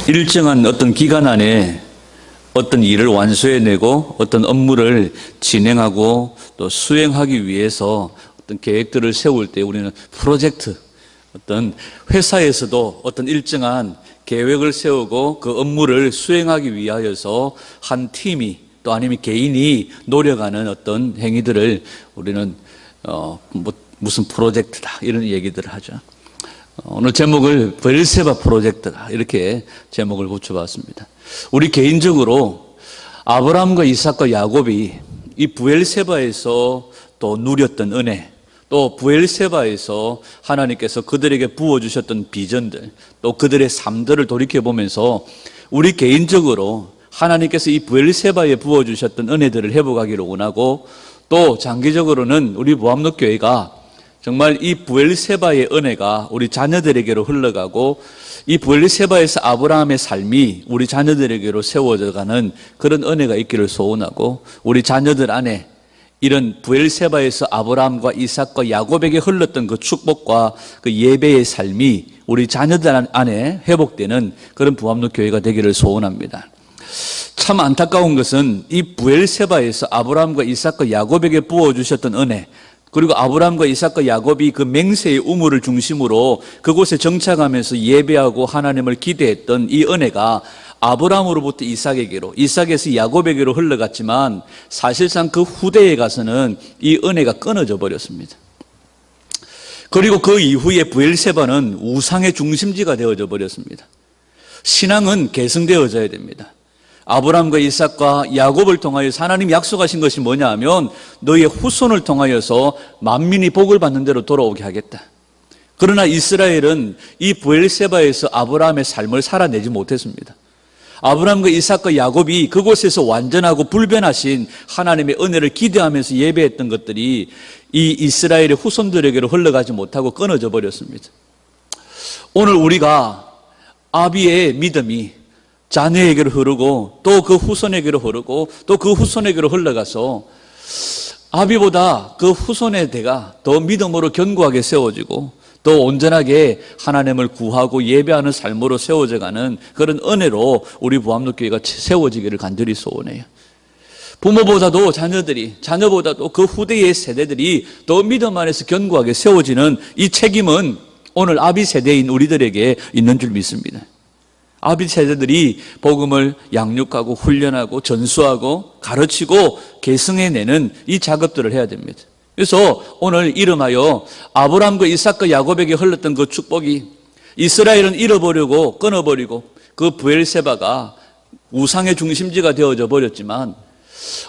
일정한 어떤 기간 안에 어떤 일을 완수해내고 어떤 업무를 진행하고 또 수행하기 위해서 어떤 계획들을 세울 때 우리는 프로젝트, 어떤 회사에서도 어떤 일정한 계획을 세우고 그 업무를 수행하기 위하여서 한 팀이 또 아니면 개인이 노력하는 어떤 행위들을 우리는 무슨 프로젝트다 이런 얘기들을 하죠. 오늘 제목을 브엘세바 프로젝트다 이렇게 제목을 붙여봤습니다. 우리 개인적으로 아브라함과 이삭과 야곱이 이 브엘세바에서 또 누렸던 은혜, 또 브엘세바에서 하나님께서 그들에게 부어주셨던 비전들, 또 그들의 삶들을 돌이켜보면서 우리 개인적으로 하나님께서 이 브엘세바에 부어주셨던 은혜들을 회복하기를 원하고, 또 장기적으로는 우리 무함록교회가 정말 이 브엘세바의 은혜가 우리 자녀들에게로 흘러가고 이 브엘세바에서 아브라함의 삶이 우리 자녀들에게로 세워져가는 그런 은혜가 있기를 소원하고, 우리 자녀들 안에 이런 브엘세바에서 아브라함과 이삭과 야곱에게 흘렀던 그 축복과 그 예배의 삶이 우리 자녀들 안에 회복되는 그런 부함록교회가 되기를 소원합니다. 참 안타까운 것은 이 브엘세바에서 아브라함과 이삭과 야곱에게 부어주셨던 은혜, 그리고 아브라함과 이삭과 야곱이 그 맹세의 우물을 중심으로 그곳에 정착하면서 예배하고 하나님을 기대했던 이 은혜가 아브라함으로부터 이삭에게로, 이삭에서 야곱에게로 흘러갔지만 사실상 그 후대에 가서는 이 은혜가 끊어져 버렸습니다. 그리고 그 이후에 브엘세바는 우상의 중심지가 되어져 버렸습니다. 신앙은 계승되어져야 됩니다. 아브라함과 이삭과 야곱을 통하여서 하나님 약속하신 것이 뭐냐 하면 너희의 후손을 통하여서 만민이 복을 받는 대로 돌아오게 하겠다. 그러나 이스라엘은 이 브엘세바에서 아브라함의 삶을 살아내지 못했습니다. 아브라함과 이삭과 야곱이 그곳에서 완전하고 불변하신 하나님의 은혜를 기대하면서 예배했던 것들이 이 이스라엘의 후손들에게로 흘러가지 못하고 끊어져 버렸습니다. 오늘 우리가 아비의 믿음이 자녀에게로 흐르고 또 그 후손에게로 흐르고 또 그 후손에게로 흘러가서 아비보다 그 후손의 대가 더 믿음으로 견고하게 세워지고 또 온전하게 하나님을 구하고 예배하는 삶으로 세워져가는 그런 은혜로 우리 부함록교회가 세워지기를 간절히 소원해요. 부모보다도 자녀보다도 그 후대의 세대들이 더 믿음 안에서 견고하게 세워지는 이 책임은 오늘 아비 세대인 우리들에게 있는 줄 믿습니다. 아비 세대들이 복음을 양육하고 훈련하고 전수하고 가르치고 계승해내는 이 작업들을 해야 됩니다. 그래서 오늘 이름하여 아브라함과 이삭과 야곱에게 흘렀던 그 축복이 이스라엘은 잃어버리고 끊어버리고 그 브엘세바가 우상의 중심지가 되어져 버렸지만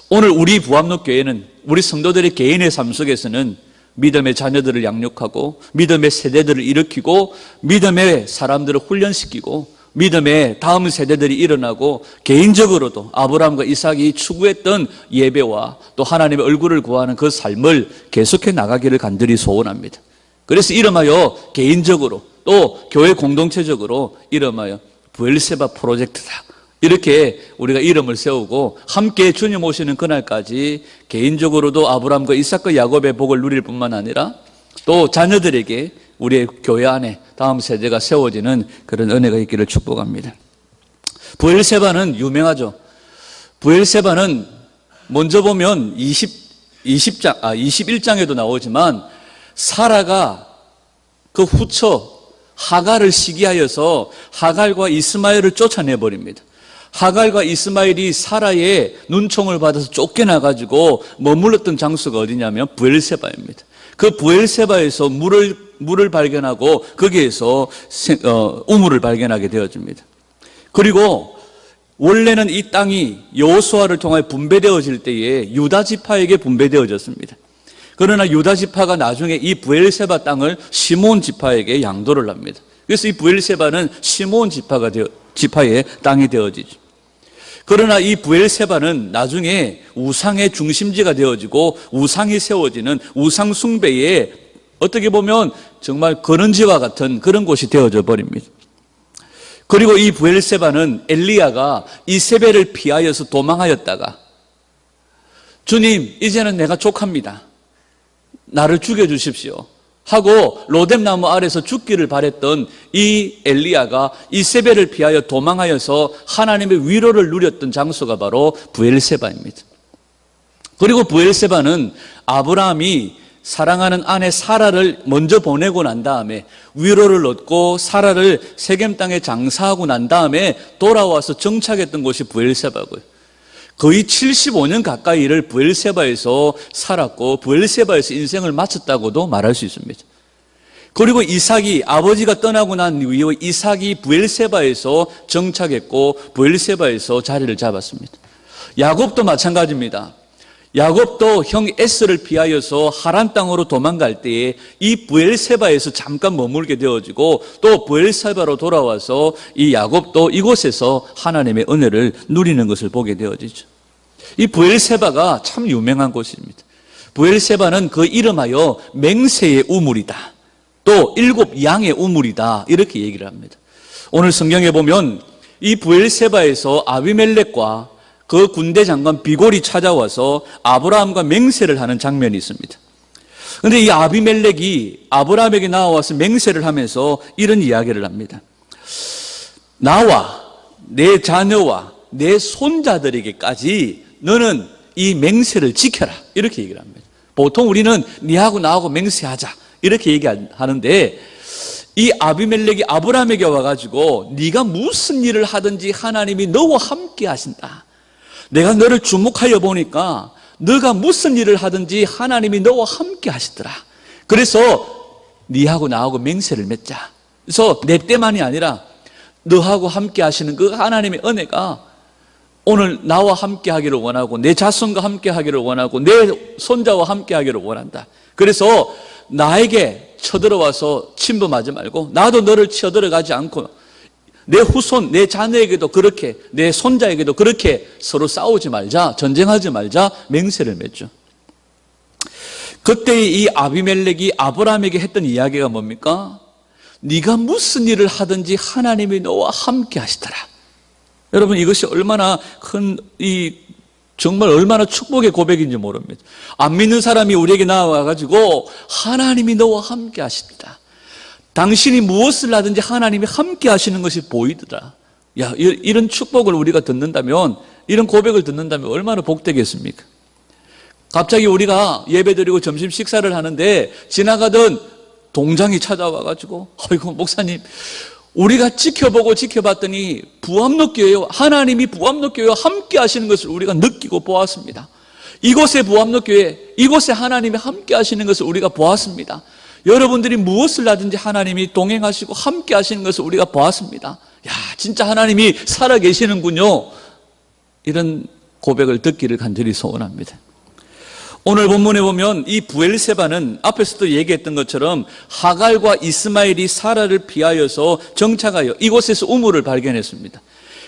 오늘 우리 부함록교회는 우리 성도들의 개인의 삶 속에서는 믿음의 자녀들을 양육하고 믿음의 세대들을 일으키고 믿음의 사람들을 훈련시키고 믿음의 다음 세대들이 일어나고 개인적으로도 아브라함과 이삭이 추구했던 예배와 또 하나님의 얼굴을 구하는 그 삶을 계속해 나가기를 간절히 소원합니다. 그래서 이름하여 개인적으로 또 교회 공동체적으로 이름하여 브엘세바 프로젝트다 이렇게 우리가 이름을 세우고 함께 주님 오시는 그날까지 개인적으로도 아브라함과 이삭과 야곱의 복을 누릴 뿐만 아니라 또 자녀들에게 우리의 교회 안에 다음 세대가 세워지는 그런 은혜가 있기를 축복합니다. 브엘세바는 유명하죠. 브엘세바는 먼저 보면 21장에도 나오지만 사라가 그 후처 하갈을 시기하여서 하갈과 이스마엘을 쫓아내버립니다. 하갈과 이스마엘이 사라의 눈총을 받아서 쫓겨나가지고 머물렀던 장소가 어디냐면 브엘세바입니다. 그 브엘세바에서 물을 발견하고 거기에서 우물을 발견하게 되어집니다. 그리고 원래는 이 땅이 여호수아를 통해 분배되어질 때에 유다 지파에게 분배되어졌습니다. 그러나 유다 지파가 나중에 이 브엘세바 땅을 시므온 지파에게 양도를 합니다. 그래서 이 브엘세바는 시므온 지파의 땅이 되어지죠. 그러나 이 브엘세바는 나중에 우상의 중심지가 되어지고 우상이 세워지는 우상 숭배의 어떻게 보면 정말 근원지와 같은 그런 곳이 되어져 버립니다. 그리고 이 브엘세바는 엘리야가 이세벨을 피하여서 도망하였다가 주님 이제는 내가 족합니다. 나를 죽여주십시오 하고 로뎀나무 아래서 죽기를 바랬던 이 엘리야가 이세벨을 피하여 도망하여서 하나님의 위로를 누렸던 장소가 바로 브엘세바입니다. 그리고 브엘세바는 아브라함이 사랑하는 아내 사라를 먼저 보내고 난 다음에 위로를 얻고 사라를 세겜 땅에 장사하고 난 다음에 돌아와서 정착했던 곳이 브엘세바고요. 거의 75년 가까이를 브엘세바에서 살았고 브엘세바에서 인생을 마쳤다고도 말할 수 있습니다. 그리고 이삭이 아버지가 떠나고 난 이후에 이삭이 브엘세바에서 정착했고 브엘세바에서 자리를 잡았습니다. 야곱도 마찬가지입니다. 야곱도 형 에스를 피하여서 하란 땅으로 도망갈 때에 이 브엘세바에서 잠깐 머물게 되어지고 또 브엘세바로 돌아와서 이 야곱도 이곳에서 하나님의 은혜를 누리는 것을 보게 되어지죠. 이 브엘세바가 참 유명한 곳입니다. 브엘세바는 그 이름하여 맹세의 우물이다, 또 7 양의 우물이다, 이렇게 얘기를 합니다. 오늘 성경에 보면 이 브엘세바에서 아비멜렉과 그 군대 장관 비골이 찾아와서 아브라함과 맹세를 하는 장면이 있습니다. 그런데 이 아비멜렉이 아브라함에게 나와서 맹세를 하면서 이런 이야기를 합니다. 나와 내 자녀와 내 손자들에게까지 너는 이 맹세를 지켜라, 이렇게 얘기를 합니다. 보통 우리는 니하고 나하고 맹세하자 이렇게 얘기하는데 이 아비멜렉이 아브라함에게 와가지고 네가 무슨 일을 하든지 하나님이 너와 함께 하신다. 내가 너를 주목하여 보니까 너가 무슨 일을 하든지 하나님이 너와 함께 하시더라. 그래서 네하고 나하고 맹세를 맺자. 그래서 내 때만이 아니라 너하고 함께 하시는 그 하나님의 은혜가 오늘 나와 함께 하기를 원하고 내 자손과 함께 하기를 원하고 내 손자와 함께 하기를 원한다. 그래서 나에게 쳐들어와서 침범하지 말고 나도 너를 쳐들어가지 않고 내 후손, 내 자녀에게도 그렇게, 내 손자에게도 그렇게 서로 싸우지 말자, 전쟁하지 말자 맹세를 맺죠. 그때 이 아비멜렉이 아브라함에게 했던 이야기가 뭡니까? 네가 무슨 일을 하든지 하나님이 너와 함께 하시더라. 여러분, 이것이 얼마나 큰 정말 얼마나 축복의 고백인지 모릅니다. 안 믿는 사람이 우리에게 나와가지고 하나님이 너와 함께 하십니다. 당신이 무엇을 하든지 하나님이 함께 하시는 것이 보이더라. 야, 이런 축복을 우리가 듣는다면, 이런 고백을 듣는다면 얼마나 복되겠습니까? 갑자기 우리가 예배드리고 점심 식사를 하는데 지나가던 동장이 찾아와가지고 아이고 목사님, 우리가 지켜보고 지켜봤더니 부암로교회와 하나님이 부암로교회와 함께 하시는 것을 우리가 느끼고 보았습니다. 이곳의 부암로교회, 이곳에 하나님이 함께 하시는 것을 우리가 보았습니다. 여러분들이 무엇을 하든지 하나님이 동행하시고 함께 하시는 것을 우리가 보았습니다. 야, 진짜 하나님이 살아계시는군요. 이런 고백을 듣기를 간절히 소원합니다. 오늘 본문에 보면 이 브엘세바는 앞에서도 얘기했던 것처럼 하갈과 이스마엘이 사라를 피하여서 정착하여 이곳에서 우물을 발견했습니다.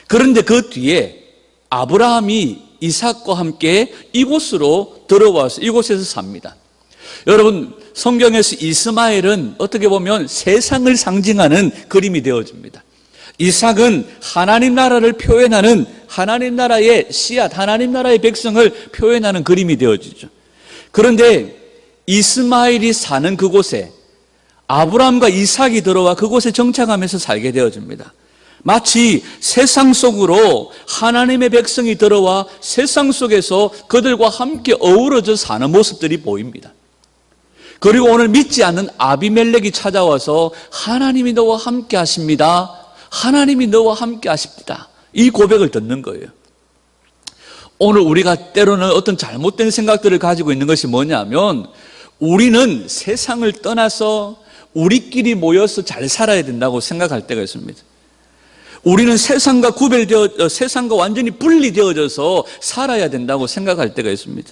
그런데 그 뒤에 아브라함이 이삭과 함께 이곳으로 들어와서 이곳에서 삽니다. 여러분, 성경에서 이스마엘은 어떻게 보면 세상을 상징하는 그림이 되어집니다. 이삭은 하나님 나라를 표현하는 하나님 나라의 씨앗, 하나님 나라의 백성을 표현하는 그림이 되어지죠. 그런데 이스마엘이 사는 그곳에 아브라함과 이삭이 들어와 그곳에 정착하면서 살게 되어집니다. 마치 세상 속으로 하나님의 백성이 들어와 세상 속에서 그들과 함께 어우러져 사는 모습들이 보입니다. 그리고 오늘 믿지 않는 아비멜렉이 찾아와서 하나님이 너와 함께 하십니다. 하나님이 너와 함께 하십니다. 이 고백을 듣는 거예요. 오늘 우리가 때로는 어떤 잘못된 생각들을 가지고 있는 것이 뭐냐면 우리는 세상을 떠나서 우리끼리 모여서 잘 살아야 된다고 생각할 때가 있습니다. 우리는 세상과 세상과 완전히 분리되어져서 살아야 된다고 생각할 때가 있습니다.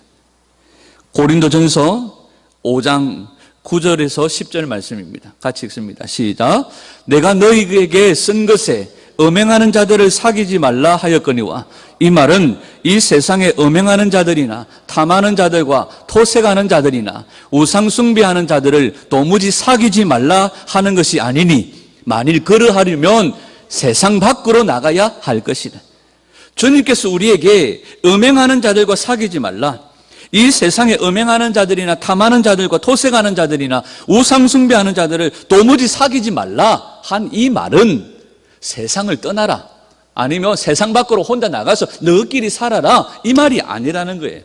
고린도전서 5장 9절에서 10절 말씀입니다. 같이 읽습니다. 시작. 내가 너희에게 쓴 것에 음행하는 자들을 사귀지 말라 하였거니와, 이 말은 이 세상에 음행하는 자들이나 탐하는 자들과 토색하는 자들이나 우상 숭배하는 자들을 도무지 사귀지 말라 하는 것이 아니니, 만일 그러하려면 세상 밖으로 나가야 할 것이다. 주님께서 우리에게 음행하는 자들과 사귀지 말라, 이 세상에 음행하는 자들이나 탐하는 자들과 토색하는 자들이나 우상 숭배하는 자들을 도무지 사귀지 말라 한 이 말은 세상을 떠나라, 아니면 세상 밖으로 혼자 나가서 너희끼리 살아라, 이 말이 아니라는 거예요.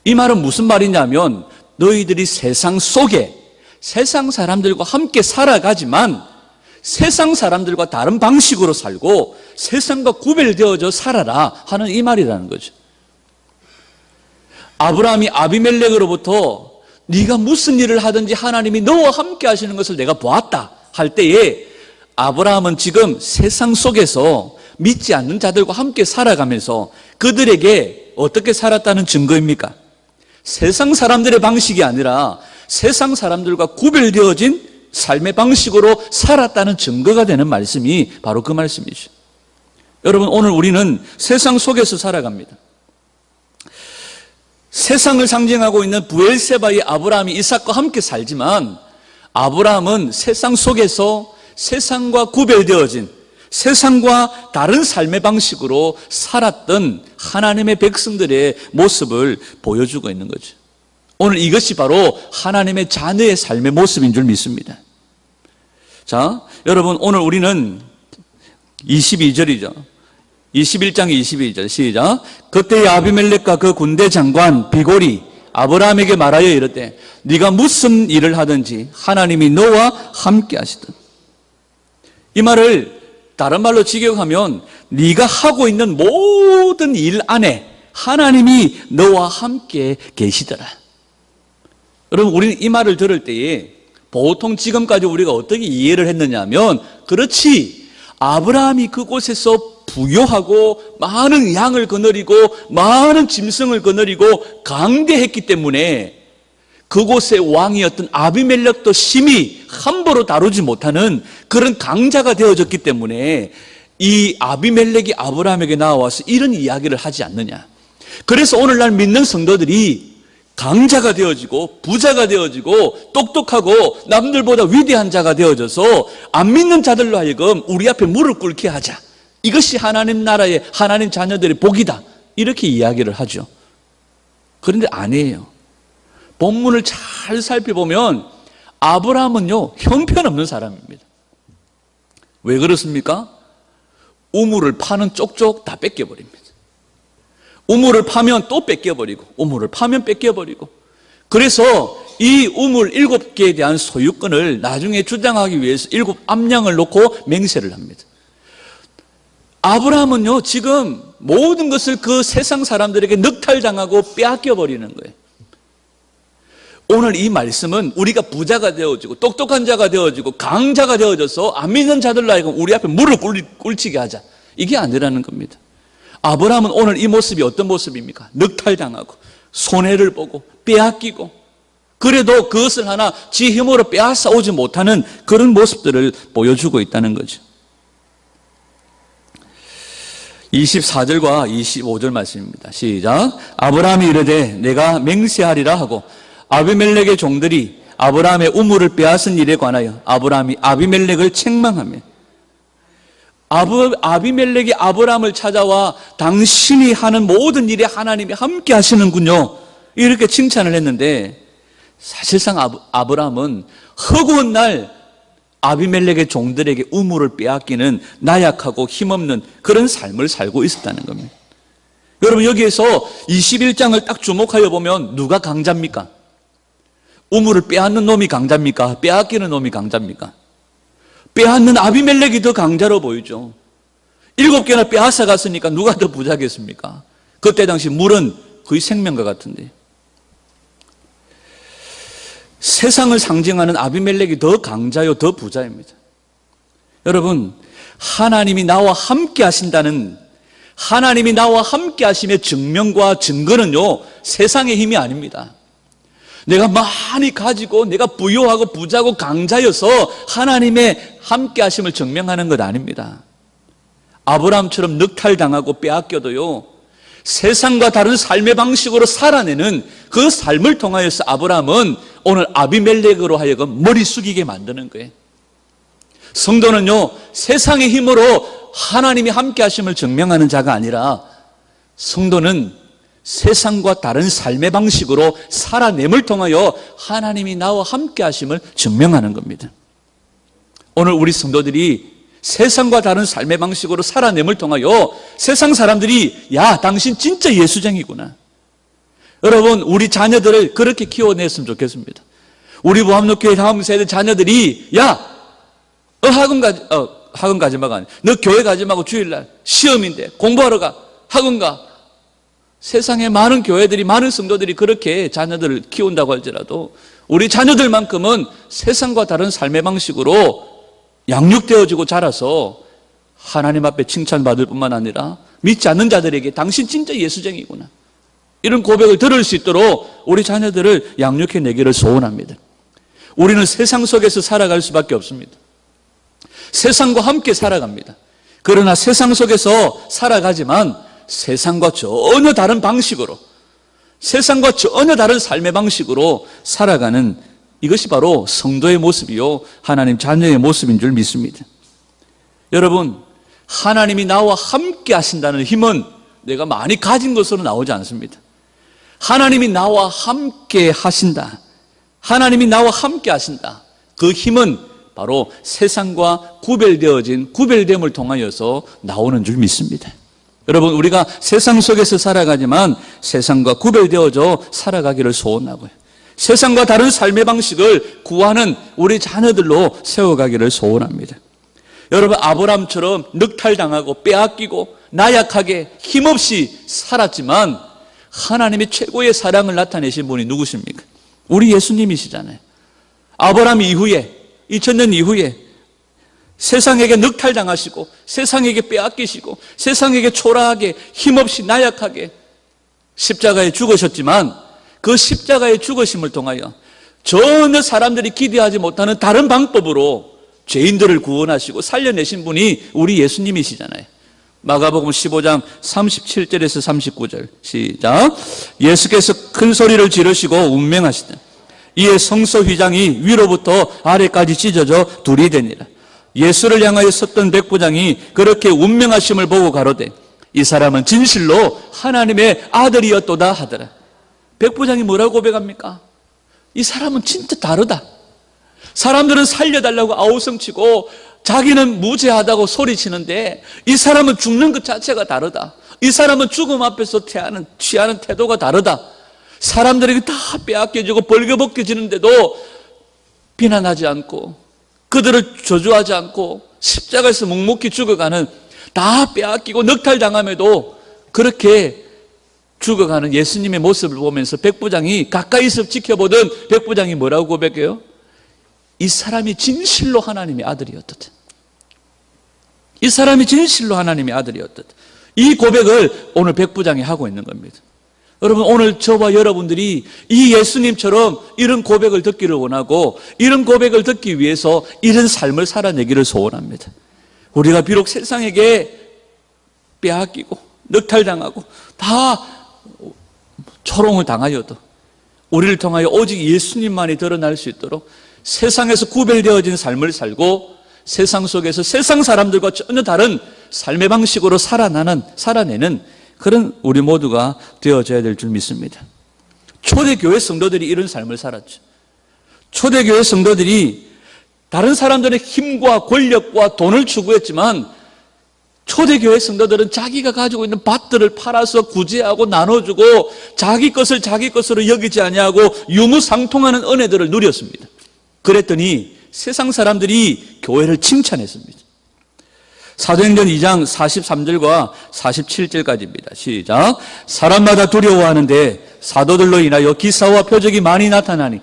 이 말은 무슨 말이냐면 너희들이 세상 속에 세상 사람들과 함께 살아가지만 세상 사람들과 다른 방식으로 살고 세상과 구별되어져 살아라 하는 이 말이라는 거죠. 아브라함이 아비멜렉으로부터 네가 무슨 일을 하든지 하나님이 너와 함께 하시는 것을 내가 보았다 할 때에 아브라함은 지금 세상 속에서 믿지 않는 자들과 함께 살아가면서 그들에게 어떻게 살았다는 증거입니까? 세상 사람들의 방식이 아니라 세상 사람들과 구별되어진 삶의 방식으로 살았다는 증거가 되는 말씀이 바로 그 말씀이죠. 여러분, 오늘 우리는 세상 속에서 살아갑니다. 세상을 상징하고 있는 브엘세바의 아브라함이 이삭과 함께 살지만 아브라함은 세상 속에서 세상과 구별되어진 세상과 다른 삶의 방식으로 살았던 하나님의 백성들의 모습을 보여주고 있는 거죠. 오늘 이것이 바로 하나님의 자녀의 삶의 모습인 줄 믿습니다. 자, 여러분, 오늘 우리는 22절이죠. 21장 22절 시작. 그때 아비멜렉과 그 군대 장관 비골이 아브라함에게 말하여 이르되 네가 무슨 일을 하든지 하나님이 너와 함께 하시든. 이 말을 다른 말로 직역하면 네가 하고 있는 모든 일 안에 하나님이 너와 함께 계시더라. 여러분, 우리는 이 말을 들을 때에 보통 지금까지 우리가 어떻게 이해를 했느냐 하면, 그렇지, 아브라함이 그곳에서 부요하고 많은 양을 거느리고 많은 짐승을 거느리고 강대했기 때문에 그곳의 왕이었던 아비멜렉도 심히 함부로 다루지 못하는 그런 강자가 되어졌기 때문에 이 아비멜렉이 아브라함에게 나와서 이런 이야기를 하지 않느냐. 그래서 오늘날 믿는 성도들이 강자가 되어지고 부자가 되어지고 똑똑하고 남들보다 위대한 자가 되어져서 안 믿는 자들로 하여금 우리 앞에 무릎 꿇게 하자, 이것이 하나님 나라의 하나님 자녀들의 복이다, 이렇게 이야기를 하죠. 그런데 아니에요. 본문을 잘 살펴보면 아브라함은요, 형편없는 사람입니다. 왜 그렇습니까? 우물을 파는 쪽쪽 다 뺏겨버립니다. 우물을 파면 또 뺏겨버리고 우물을 파면 뺏겨버리고, 그래서 이 우물 7개에 대한 소유권을 나중에 주장하기 위해서 7 암양을 놓고 맹세를 합니다. 아브라함은요, 지금 모든 것을 그 세상 사람들에게 늑탈당하고 빼앗겨버리는 거예요. 오늘 이 말씀은 우리가 부자가 되어지고 똑똑한 자가 되어지고 강자가 되어져서 안 믿는 자들로 하여금 우리 앞에 무릎 꿇치게 하자, 이게 아니라는 겁니다. 아브라함은 오늘 이 모습이 어떤 모습입니까? 늑탈당하고 손해를 보고 빼앗기고, 그래도 그것을 하나 지 힘으로 빼앗아 오지 못하는 그런 모습들을 보여주고 있다는 거죠. 24절과 25절 말씀입니다. 시작. 아브라함이 이르되 내가 맹세하리라 하고 아비멜렉의 종들이 아브라함의 우물을 빼앗은 일에 관하여 아브라함이 아비멜렉을 책망하며, 아비멜렉이 아브라함을 찾아와 당신이 하는 모든 일에 하나님이 함께 하시는군요, 이렇게 칭찬을 했는데, 사실상 아브라함은 허구한 날 아비멜렉의 종들에게 우물을 빼앗기는 나약하고 힘없는 그런 삶을 살고 있었다는 겁니다. 여러분, 여기에서 21장을 딱 주목하여 보면 누가 강자입니까? 우물을 빼앗는 놈이 강자입니까? 빼앗기는 놈이 강자입니까? 빼앗는 아비멜렉이 더 강자로 보이죠. 7개나 빼앗아 갔으니까 누가 더 부자겠습니까? 그때 당시 물은 거의 생명과 같은데, 세상을 상징하는 아비멜렉이 더 강자요, 더 부자입니다. 여러분, 하나님이 나와 함께 하신다는, 하나님이 나와 함께 하심의 증명과 증거는요, 세상의 힘이 아닙니다. 내가 많이 가지고 내가 부유하고 부자고 강자여서 하나님의 함께 하심을 증명하는 것 아닙니다. 아브라함처럼 늑탈당하고 빼앗겨도요, 세상과 다른 삶의 방식으로 살아내는 그 삶을 통하여서 아브라함은 오늘 아비멜렉으로 하여금 머리 숙이게 만드는 거예요. 성도는요, 세상의 힘으로 하나님이 함께 하심을 증명하는 자가 아니라 성도는 세상과 다른 삶의 방식으로 살아냄을 통하여 하나님이 나와 함께 하심을 증명하는 겁니다. 오늘 우리 성도들이 세상과 다른 삶의 방식으로 살아냄을 통하여 세상 사람들이 야, 당신 진짜 예수쟁이구나. 여러분, 우리 자녀들을 그렇게 키워냈으면 좋겠습니다. 우리 보암록교회 다음 세대 자녀들이 야, 학원 가지 마가 너 교회 가지 말고 주일날 시험인데 공부하러 가. 학원 가. 세상에 많은 교회들이, 많은 성도들이 그렇게 자녀들을 키운다고 할지라도 우리 자녀들만큼은 세상과 다른 삶의 방식으로 양육되어지고 자라서 하나님 앞에 칭찬받을 뿐만 아니라 믿지 않는 자들에게 당신 진짜 예수쟁이구나, 이런 고백을 들을 수 있도록 우리 자녀들을 양육해내기를 소원합니다. 우리는 세상 속에서 살아갈 수밖에 없습니다. 세상과 함께 살아갑니다. 그러나 세상 속에서 살아가지만 세상과 전혀 다른 방식으로, 세상과 전혀 다른 삶의 방식으로 살아가는, 이것이 바로 성도의 모습이요 하나님 자녀의 모습인 줄 믿습니다. 여러분, 하나님이 나와 함께 하신다는 힘은 내가 많이 가진 것으로 나오지 않습니다. 하나님이 나와 함께 하신다, 하나님이 나와 함께 하신다, 그 힘은 바로 세상과 구별됨을 통하여서 나오는 줄 믿습니다. 여러분, 우리가 세상 속에서 살아가지만 세상과 구별되어져 살아가기를 소원하고요, 세상과 다른 삶의 방식을 구하는 우리 자녀들로 세워가기를 소원합니다. 여러분, 아브라함처럼 늑탈당하고 빼앗기고 나약하게 힘없이 살았지만 하나님의 최고의 사랑을 나타내신 분이 누구십니까? 우리 예수님이시잖아요. 아브라함 이후에, 2000년 이후에 세상에게 늑탈당하시고 세상에게 빼앗기시고 세상에게 초라하게 힘없이 나약하게 십자가에 죽으셨지만 그 십자가의 죽으심을 통하여 전혀 사람들이 기대하지 못하는 다른 방법으로 죄인들을 구원하시고 살려내신 분이 우리 예수님이시잖아요. 마가복음 15장 37절에서 39절 시작. 예수께서 큰 소리를 지르시고 운명하시되 이에 성소 휘장이 위로부터 아래까지 찢어져 둘이 되니라. 예수를 향하여 섰던 백부장이 그렇게 운명하심을 보고 가로되 이 사람은 진실로 하나님의 아들이었도다 하더라. 백부장이 뭐라고 고백합니까? 이 사람은 진짜 다르다. 사람들은 살려달라고 아우성치고 자기는 무죄하다고 소리치는데 이 사람은 죽는 것 자체가 다르다. 이 사람은 죽음 앞에서 취하는 태도가 다르다. 사람들에게 다 빼앗겨지고 벌거벗겨지는데도 비난하지 않고 그들을 저주하지 않고 십자가에서 묵묵히 죽어가는, 다 빼앗기고 넉탈당함에도 그렇게 죽어가는 예수님의 모습을 보면서 백부장이 가까이서 지켜보던 백부장이 뭐라고 고백해요? 이 사람이 진실로 하나님의 아들이었다. 이 사람이 진실로 하나님의 아들이었다. 이 고백을 오늘 백부장이 하고 있는 겁니다. 여러분, 오늘 저와 여러분들이 이 예수님처럼 이런 고백을 듣기를 원하고 이런 고백을 듣기 위해서 이런 삶을 살아내기를 소원합니다. 우리가 비록 세상에게 빼앗기고 늑탈당하고 다 초롱을 당하여도 우리를 통하여 오직 예수님만이 드러날 수 있도록 세상에서 구별되어진 삶을 살고 세상 속에서 세상 사람들과 전혀 다른 삶의 방식으로 살아내는 그런 우리 모두가 되어져야 될 줄 믿습니다. 초대교회 성도들이 이런 삶을 살았죠. 초대교회 성도들이 다른 사람들의 힘과 권력과 돈을 추구했지만 초대교회 성도들은 자기가 가지고 있는 밭들을 팔아서 구제하고 나눠주고 자기 것을 자기 것으로 여기지 아니하고 유무상통하는 은혜들을 누렸습니다. 그랬더니 세상 사람들이 교회를 칭찬했습니다. 사도행전 2장 43절과 47절까지입니다. 시작. 사람마다 두려워하는데 사도들로 인하여 기사와 표적이 많이 나타나니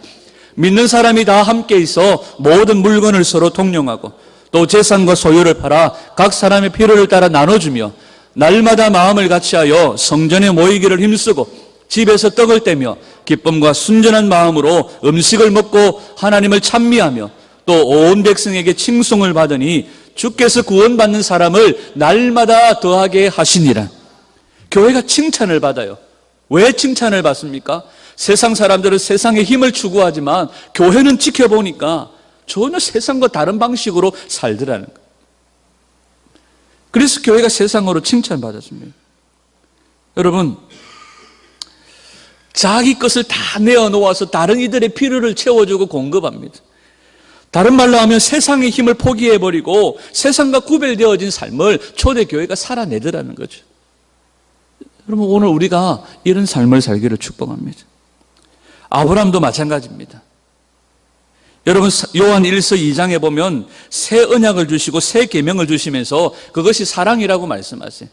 믿는 사람이 다 함께 있어 모든 물건을 서로 통용하고 또 재산과 소유를 팔아 각 사람의 필요를 따라 나눠주며 날마다 마음을 같이하여 성전에 모이기를 힘쓰고 집에서 떡을 떼며 기쁨과 순전한 마음으로 음식을 먹고 하나님을 찬미하며 또 온 백성에게 칭송을 받으니 주께서 구원받는 사람을 날마다 더하게 하시니라. 교회가 칭찬을 받아요. 왜 칭찬을 받습니까? 세상 사람들은 세상의 힘을 추구하지만 교회는 지켜보니까 전혀 세상과 다른 방식으로 살더라는 거예요. 그래서 교회가 세상으로 칭찬받았습니다. 여러분, 자기 것을 다 내어놓아서 다른 이들의 필요를 채워주고 공급합니다. 다른 말로 하면 세상의 힘을 포기해버리고 세상과 구별되어진 삶을 초대교회가 살아내더라는 거죠. 여러분, 오늘 우리가 이런 삶을 살기를 축복합니다. 아브라함도 마찬가지입니다. 여러분, 요한 1서 2장에 보면 새 언약을 주시고 새 계명을 주시면서 그것이 사랑이라고 말씀하세요.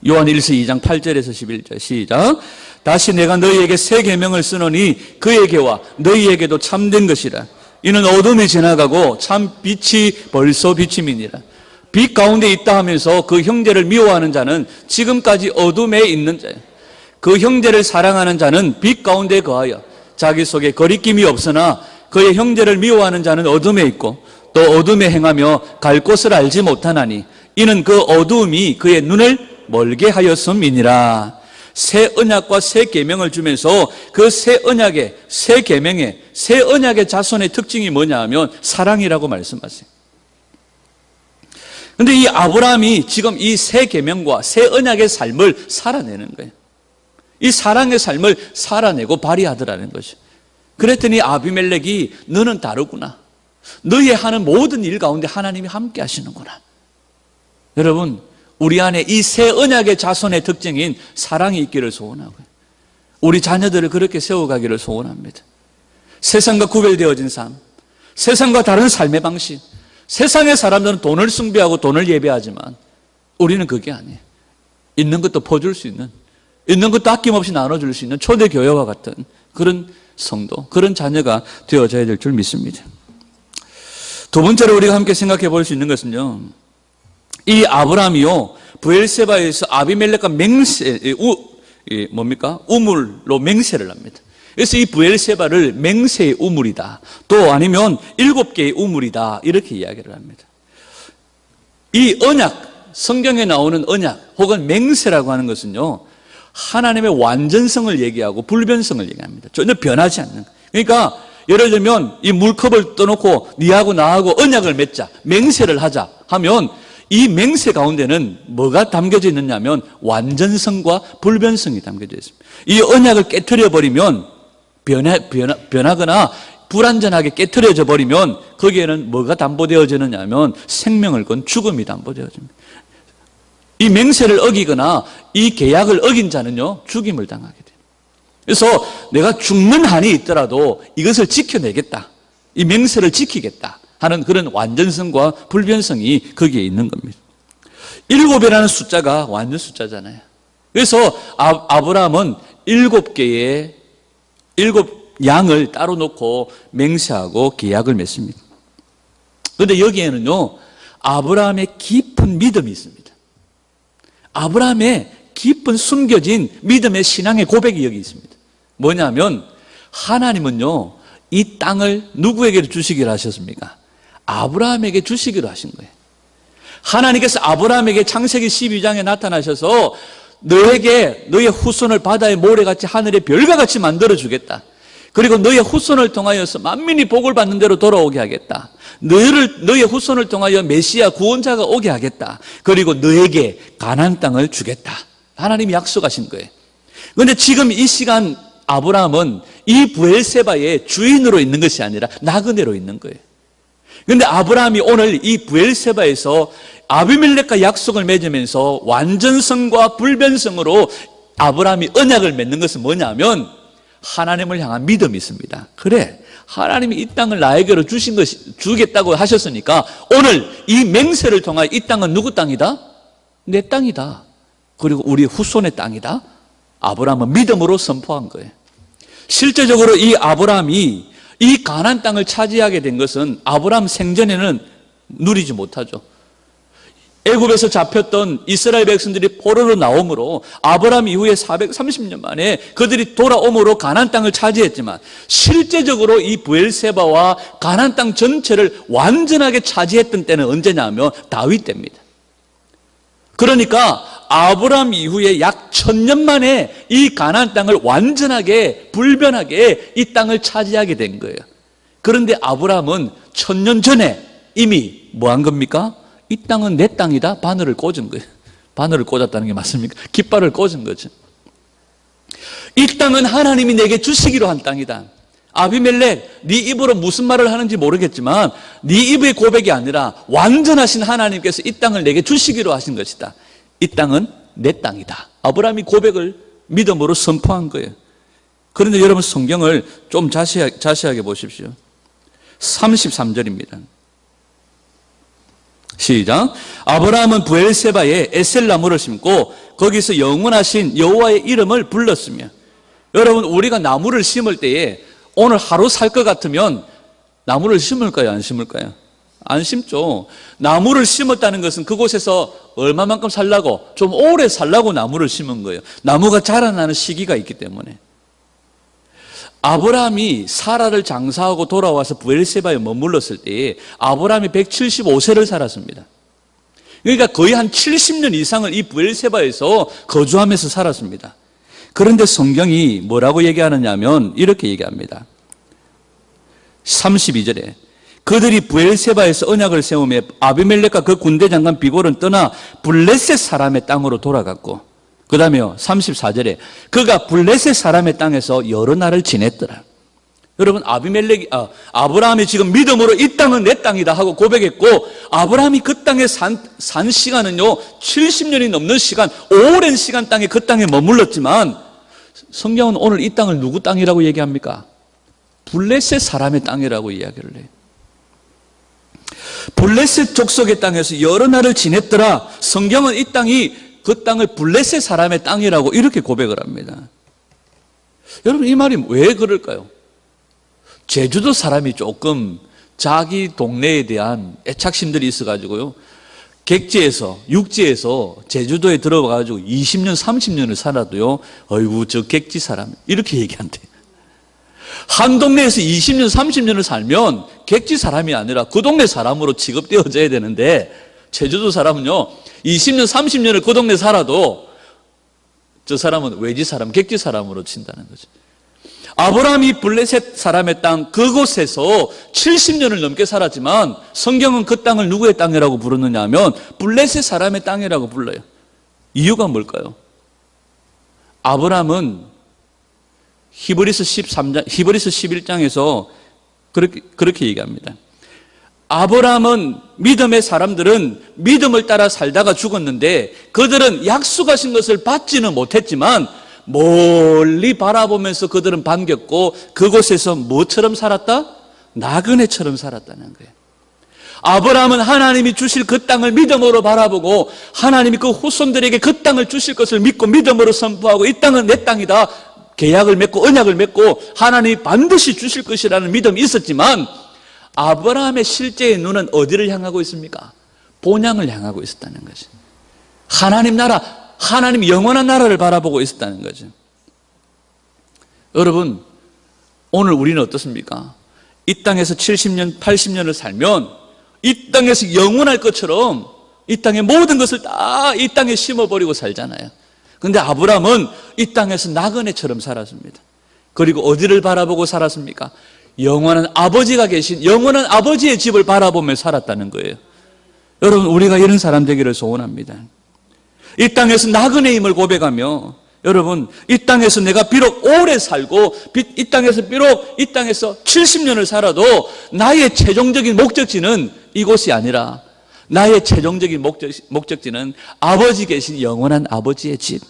요한 1서 2장 8절에서 11절 시작. 다시 내가 너희에게 새 계명을 쓰노니 그에게와 너희에게도 참된 것이라. 이는 어둠이 지나가고 참 빛이 벌써 비침이니라. 빛 가운데 있다 하면서 그 형제를 미워하는 자는 지금까지 어둠에 있는 자야. 그 형제를 사랑하는 자는 빛 가운데 거하여 자기 속에 거리낌이 없으나 그의 형제를 미워하는 자는 어둠에 있고 또 어둠에 행하며 갈 곳을 알지 못하나니 이는 그 어두움이 그의 눈을 멀게 하였음이니라. 새 언약과 새 계명을 주면서 그 새 언약의 새 계명의 새 언약의 자손의 특징이 뭐냐 하면 사랑이라고 말씀하세요. 그런데 이 아브라함이 지금 이 새 계명과 새 언약의 삶을 살아내는 거예요. 이 사랑의 삶을 살아내고 발휘하더라는 것이. 그랬더니 아비멜렉이 너는 다르구나. 너의 하는 모든 일 가운데 하나님이 함께 하시는구나. 여러분, 우리 안에 이 새 언약의 자손의 특징인 사랑이 있기를 소원하고요. 우리 자녀들을 그렇게 세워가기를 소원합니다. 세상과 구별되어진 삶, 세상과 다른 삶의 방식. 세상의 사람들은 돈을 숭배하고 돈을 예배하지만 우리는 그게 아니에요. 있는 것도 퍼줄 수 있는, 있는 것도 아낌없이 나눠줄 수 있는 초대교회와 같은 그런 성도, 그런 자녀가 되어져야 될 줄 믿습니다. 두 번째로 우리가 함께 생각해 볼 수 있는 것은요, 이 아브라함이요, 브엘세바에서 아비멜렉과 우물로 맹세를 합니다. 그래서 이 브엘세바를 맹세의 우물이다, 또 아니면 7개의 우물이다, 이렇게 이야기를 합니다. 이 언약, 성경에 나오는 언약 혹은 맹세라고 하는 것은요, 하나님의 완전성을 얘기하고 불변성을 얘기합니다. 전혀 변하지 않는. 그러니까 예를 들면 이 물컵을 떠놓고 니하고 나하고 언약을 맺자, 맹세를 하자 하면 이 맹세 가운데는 뭐가 담겨져 있느냐 하면 완전성과 불변성이 담겨져 있습니다. 이 언약을 깨트려 버리면 변하거나 불완전하게 깨트려져 버리면 거기에는 뭐가 담보되어지느냐 하면 생명을 건 죽음이 담보되어집니다. 이 맹세를 어기거나 이 계약을 어긴 자는요, 죽임을 당하게 돼요. 그래서 내가 죽는 한이 있더라도 이것을 지켜내겠다, 이 맹세를 지키겠다 하는 그런 완전성과 불변성이 거기에 있는 겁니다. 7이라는 숫자가 완전 숫자잖아요. 그래서 아브라함은 7개의 7양을 따로 놓고 맹세하고 계약을 맺습니다. 그런데 여기에는요, 아브라함의 깊은 믿음이 있습니다. 아브라함의 깊은 숨겨진 믿음의 신앙의 고백이 여기 있습니다. 뭐냐면 하나님은요, 이 땅을 누구에게 주시기로 하셨습니까? 아브라함에게 주시기로 하신 거예요. 하나님께서 아브라함에게 창세기 12장에 나타나셔서 너에게 너의 후손을 바다의 모래같이 하늘의 별과 같이 만들어 주겠다. 그리고 너의 후손을 통하여서 만민이 복을 받는 대로 돌아오게 하겠다. 너의 후손을 통하여 메시아 구원자가 오게 하겠다. 그리고 너에게 가나안 땅을 주겠다. 하나님이 약속하신 거예요. 그런데 지금 이 시간 아브라함은 이 브엘세바의 주인으로 있는 것이 아니라 나그네로 있는 거예요. 그런데 아브라함이 오늘 이 브엘세바에서 아비멜렉과 약속을 맺으면서 완전성과 불변성으로 아브라함이 언약을 맺는 것은 뭐냐면 하나님을 향한 믿음이 있습니다. 그래, 하나님이 이 땅을 나에게로 주겠다고 하셨으니까 오늘 이 맹세를 통하여 이 땅은 누구 땅이다? 내 땅이다. 그리고 우리 후손의 땅이다. 아브라함은 믿음으로 선포한 거예요. 실제적으로 이 아브라함이 이 가나안 땅을 차지하게 된 것은 아브라함 생전에는 누리지 못하죠. 애굽에서 잡혔던 이스라엘 백성들이 포로로 나옴으로 아브라함 이후에 430년 만에 그들이 돌아옴으로 가나안 땅을 차지했지만 실제적으로 이 브엘세바와 가나안 땅 전체를 완전하게 차지했던 때는 언제냐면 다윗 때입니다. 그러니까 아브라함 이후에 약 1000년 만에 이 가나안 땅을 완전하게 불변하게 이 땅을 차지하게 된 거예요. 그런데 아브라함은 1000년 전에 이미 뭐 한 겁니까? 이 땅은 내 땅이다. 바늘을 꽂은 거예요. 바늘을 꽂았다는 게 맞습니까? 깃발을 꽂은 거죠. 이 땅은 하나님이 내게 주시기로 한 땅이다. 아비멜렉, 네 입으로 무슨 말을 하는지 모르겠지만 네 입의 고백이 아니라 완전하신 하나님께서 이 땅을 내게 주시기로 하신 것이다. 이 땅은 내 땅이다. 아브라함이 고백을 믿음으로 선포한 거예요. 그런데 여러분 성경을 좀 자세하게 보십시오. 33절입니다. 시작. 아브라함은 브엘세바에 에셀나무를 심고 거기서 영원하신 여호와의 이름을 불렀으며. 여러분 우리가 나무를 심을 때에 오늘 하루 살 것 같으면 나무를 심을까요? 안 심을까요? 안 심죠. 나무를 심었다는 것은 그곳에서 얼마만큼 살라고, 좀 오래 살라고 나무를 심은 거예요. 나무가 자라나는 시기가 있기 때문에. 아브라함이 사라를 장사하고 돌아와서 브엘세바에 머물렀을 때에 아브라함이 175세를 살았습니다. 그러니까 거의 한 70년 이상을 이 브엘세바에서 거주하면서 살았습니다. 그런데 성경이 뭐라고 얘기하느냐 하면 이렇게 얘기합니다. 32절에 그들이 브엘세바에서 언약을 세우며 아비멜렉과 그 군대 장관 비골은 떠나 블레셋 사람의 땅으로 돌아갔고, 그 다음에요 34절에 그가 블레셋 사람의 땅에서 여러 날을 지냈더라. 여러분 아브라함이 지금 믿음으로 이 땅은 내 땅이다 하고 고백했고, 아브라함이 그 땅에 산 시간은요 70년이 넘는 시간, 오랜 시간 땅에 그 땅에 머물렀지만 성경은 오늘 이 땅을 누구 땅이라고 얘기합니까? 블레셋 사람의 땅이라고 이야기를 해요. 블레셋 족속의 땅에서 여러 날을 지냈더라. 성경은 이 땅이 그 땅을 블레셋 사람의 땅이라고 이렇게 고백을 합니다. 여러분 이 말이 왜 그럴까요? 제주도 사람이 조금 자기 동네에 대한 애착심들이 있어가지고요, 객지에서 육지에서 제주도에 들어가가지고 20년 30년을 살아도요, 어이구 저 객지 사람 이렇게 얘기한대. 한 동네에서 20년 30년을 살면 객지 사람이 아니라 그 동네 사람으로 취급되어져야 되는데, 제주도 사람은요 20년 30년을 그 동네 살아도 저 사람은 외지 사람, 객지 사람으로 친다는 거죠. 아브라함이 블레셋 사람의 땅 그곳에서 70년을 넘게 살았지만 성경은 그 땅을 누구의 땅이라고 부르느냐 하면 블레셋 사람의 땅이라고 불러요. 이유가 뭘까요? 아브라함은 히브리서 11장에서 그렇게 얘기합니다. 아브라함은 믿음의 사람들은 믿음을 따라 살다가 죽었는데 그들은 약속하신 것을 받지는 못했지만 멀리 바라보면서 그들은 반겼고 그곳에서 뭐처럼 살았다? 나그네처럼 살았다는 거예요. 아브라함은 하나님이 주실 그 땅을 믿음으로 바라보고 하나님이 그 후손들에게 그 땅을 주실 것을 믿고 믿음으로 선포하고 이 땅은 내 땅이다 계약을 맺고 언약을 맺고 하나님이 반드시 주실 것이라는 믿음이 있었지만 아브라함의 실제의 눈은 어디를 향하고 있습니까? 본향을 향하고 있었다는 거죠. 하나님 나라, 하나님 영원한 나라를 바라보고 있었다는 거죠. 여러분 오늘 우리는 어떻습니까? 이 땅에서 70년 80년을 살면 이 땅에서 영원할 것처럼 이 땅의 모든 것을 다 이 땅에 심어버리고 살잖아요. 그런데 아브라함은 이 땅에서 나그네처럼 살았습니다. 그리고 어디를 바라보고 살았습니까? 영원한 아버지가 계신 영원한 아버지의 집을 바라보며 살았다는 거예요. 여러분 우리가 이런 사람 되기를 소원합니다. 이 땅에서 나그네임을 고백하며 여러분 이 땅에서 내가 비록 오래 살고 이 땅에서 비록 이 땅에서 70년을 살아도 나의 최종적인 목적지는 이곳이 아니라 나의 최종적인 목적지는 아버지 계신 영원한 아버지의 집,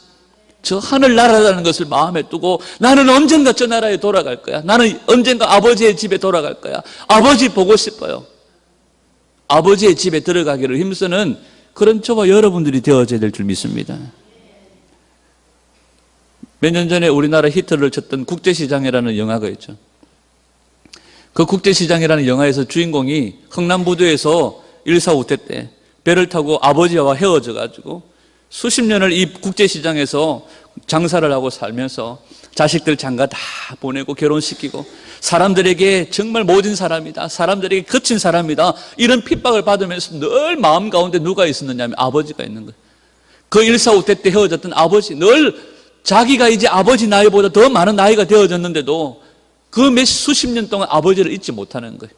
저 하늘나라라는 것을 마음에 두고 나는 언젠가 저 나라에 돌아갈 거야. 나는 언젠가 아버지의 집에 돌아갈 거야. 아버지 보고 싶어요. 아버지의 집에 들어가기를 힘쓰는 그런 저와 여러분들이 되어져야 될 줄 믿습니다. 몇 년 전에 우리나라 히트를 쳤던 국제시장이라는 영화가 있죠. 그 국제시장이라는 영화에서 주인공이 흥남부두에서 일사후퇴 때 배를 타고 아버지와 헤어져 가지고 수십 년을 이 국제시장에서 장사를 하고 살면서 자식들 장가 다 보내고 결혼시키고 사람들에게 정말 모진 사람이다, 사람들에게 거친 사람이다 이런 핍박을 받으면서 늘 마음 가운데 누가 있었느냐 하면 아버지가 있는 거예요. 그 일사후퇴 때 헤어졌던 아버지, 늘 자기가 이제 아버지 나이보다 더 많은 나이가 되어졌는데도 그 몇 수십 년 동안 아버지를 잊지 못하는 거예요.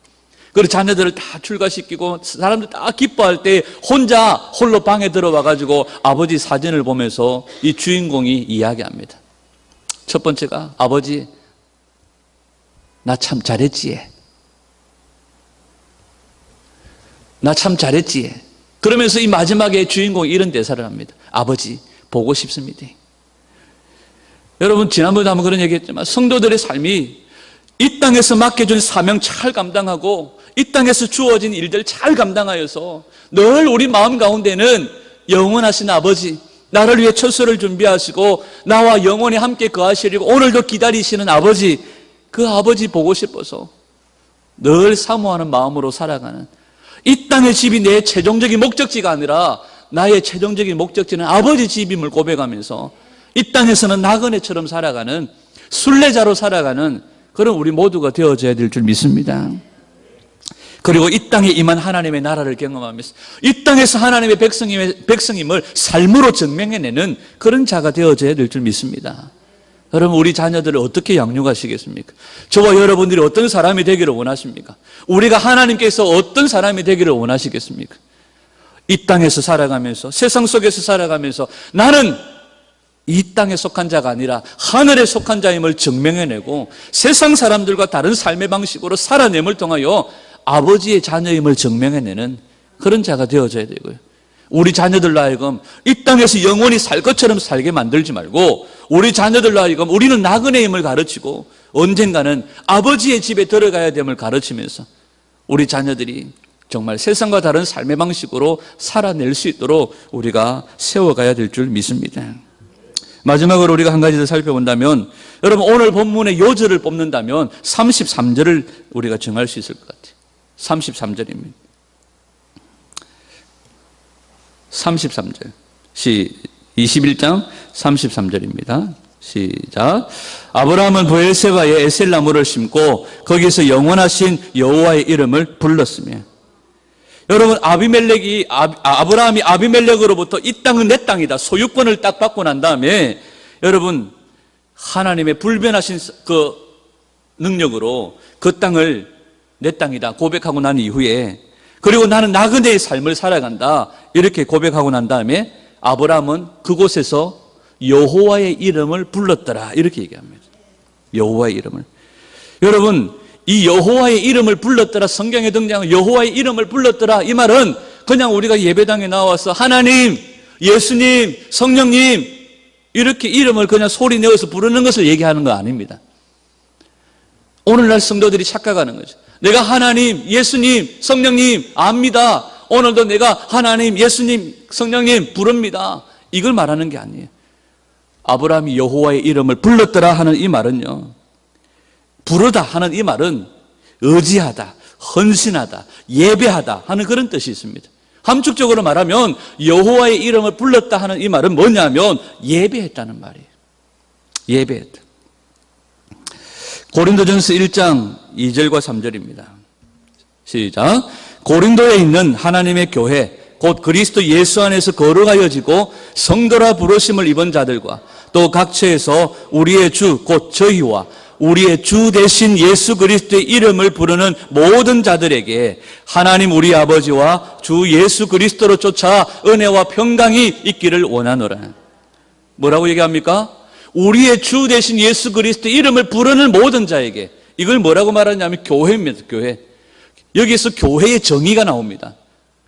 그리고 자녀들을 다 출가시키고 사람들 다 기뻐할 때 혼자 홀로 방에 들어와 가지고 아버지 사진을 보면서 이 주인공이 이야기합니다. 첫 번째가 아버지, 나 참 잘했지. 나 참 잘했지. 그러면서 이 마지막에 주인공이 이런 대사를 합니다. 아버지, 보고 싶습니다. 여러분, 지난번에 한번 그런 얘기했지만 성도들의 삶이 이 땅에서 맡겨준 사명 잘 감당하고 이 땅에서 주어진 일들 잘 감당하여서 늘 우리 마음 가운데는 영원하신 아버지, 나를 위해 처소를 준비하시고 나와 영원히 함께 거하시려고 오늘도 기다리시는 아버지, 그 아버지 보고 싶어서 늘 사모하는 마음으로 살아가는, 이 땅의 집이 내 최종적인 목적지가 아니라 나의 최종적인 목적지는 아버지 집임을 고백하면서 이 땅에서는 나그네처럼 살아가는, 순례자로 살아가는 그런 우리 모두가 되어져야 될 줄 믿습니다. 그리고 이 땅에 임한 하나님의 나라를 경험하면서 이 땅에서 하나님의 백성임을 삶으로 증명해내는 그런 자가 되어져야 될 줄 믿습니다. 여러분, 우리 자녀들을 어떻게 양육하시겠습니까? 저와 여러분들이 어떤 사람이 되기를 원하십니까? 우리가 하나님께서 어떤 사람이 되기를 원하시겠습니까? 이 땅에서 살아가면서, 세상 속에서 살아가면서 나는 이 땅에 속한 자가 아니라 하늘에 속한 자임을 증명해내고 세상 사람들과 다른 삶의 방식으로 살아냄을 통하여 아버지의 자녀임을 증명해내는 그런 자가 되어져야 되고요. 우리 자녀들로 하여금 이 땅에서 영원히 살 것처럼 살게 만들지 말고 우리 자녀들로 하여금 우리는 나그네임을 가르치고 언젠가는 아버지의 집에 들어가야 됨을 가르치면서 우리 자녀들이 정말 세상과 다른 삶의 방식으로 살아낼 수 있도록 우리가 세워가야 될 줄 믿습니다. 마지막으로 우리가 한 가지 더 살펴본다면, 여러분 오늘 본문의 요절을 뽑는다면 33절을 우리가 정할 수 있을 것 같아요. 33절입니다. 33절. 21장 33절입니다. 시작. 아브라함은 브엘세바에 에셀나무를 심고 거기서 영원하신 여호와의 이름을 불렀으며. 여러분, 아브라함이 아비멜렉으로부터 이 땅은 내 땅이다, 소유권을 딱 받고 난 다음에 여러분 하나님의 불변하신 그 능력으로 그 땅을 내 땅이다 고백하고 난 이후에, 그리고 나는 나그네의 삶을 살아간다 이렇게 고백하고 난 다음에 아브라함은 그곳에서 여호와의 이름을 불렀더라 이렇게 얘기합니다. 여호와의 이름을. 여러분, 이 여호와의 이름을 불렀더라, 성경에 등장한 여호와의 이름을 불렀더라, 이 말은 그냥 우리가 예배당에 나와서 하나님, 예수님, 성령님 이렇게 이름을 그냥 소리 내어서 부르는 것을 얘기하는 거 아닙니다. 오늘날 성도들이 착각하는 거죠. 내가 하나님, 예수님, 성령님 압니다. 오늘도 내가 하나님, 예수님, 성령님 부릅니다. 이걸 말하는 게 아니에요. 아브라함이 여호와의 이름을 불렀더라 하는 이 말은요, 부르다 하는 이 말은 의지하다, 헌신하다, 예배하다 하는 그런 뜻이 있습니다. 함축적으로 말하면 여호와의 이름을 불렀다 하는 이 말은 뭐냐면 예배했다는 말이에요. 예배했다. 고린도전서 1장 2절과 3절입니다. 시작. 고린도에 있는 하나님의 교회 곧 그리스도 예수 안에서 거룩하여지고 성도라 부르심을 입은 자들과 또 각처에서 우리의 주 곧 저희와 우리의 주 대신 예수 그리스도의 이름을 부르는 모든 자들에게 하나님 우리 아버지와 주 예수 그리스도로 쫓아 은혜와 평강이 있기를 원하노라. 뭐라고 얘기합니까? 우리의 주 대신 예수 그리스도의 이름을 부르는 모든 자에게. 이걸 뭐라고 말하냐면 교회입니다. 교회. 여기서 교회의 정의가 나옵니다.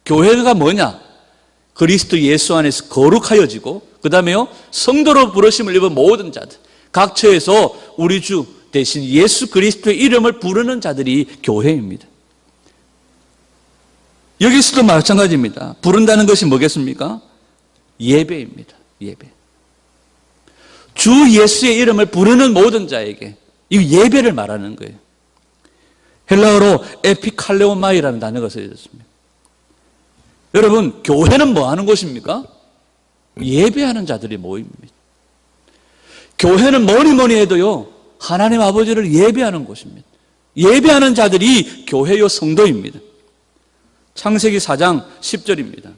교회가 뭐냐? 그리스도 예수 안에서 거룩하여지고 그 다음에요 성도로 부르심을 입은 모든 자들, 각처에서 우리 주 대신 예수 그리스도의 이름을 부르는 자들이 교회입니다. 여기서도 마찬가지입니다. 부른다는 것이 뭐겠습니까? 예배입니다. 예배. 주 예수의 이름을 부르는 모든 자에게 이 예배를 말하는 거예요. 헬라어로 에피칼레오마이라는 단어가 쓰여졌습니다. 여러분, 교회는 뭐 하는 곳입니까? 예배하는 자들이 모입니다. 교회는 뭐니 해도요, 하나님 아버지를 예배하는 곳입니다. 예배하는 자들이 교회요 성도입니다. 창세기 4장 10절입니다.